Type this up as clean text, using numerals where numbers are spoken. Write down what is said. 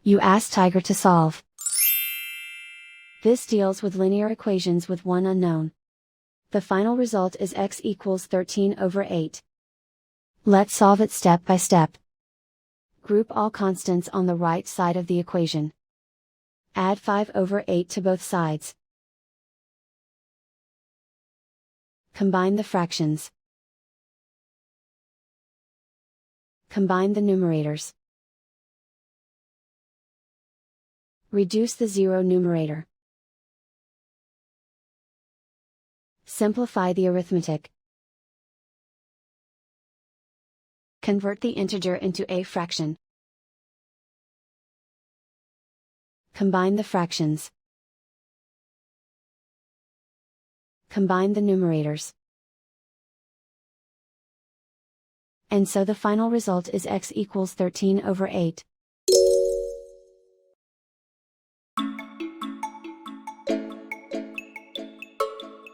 You ask Tiger to solve. This deals with linear equations with one unknown. The final result is x equals 13/8. Let's solve it step by step. Group all constants on the right side of the equation. Add 5/8 to both sides. Combine the fractions. Combine the numerators. Reduce the zero numerator. Simplify the arithmetic. Convert the integer into a fraction. Combine the fractions. Combine the numerators. And so the final result is x equals 13/8.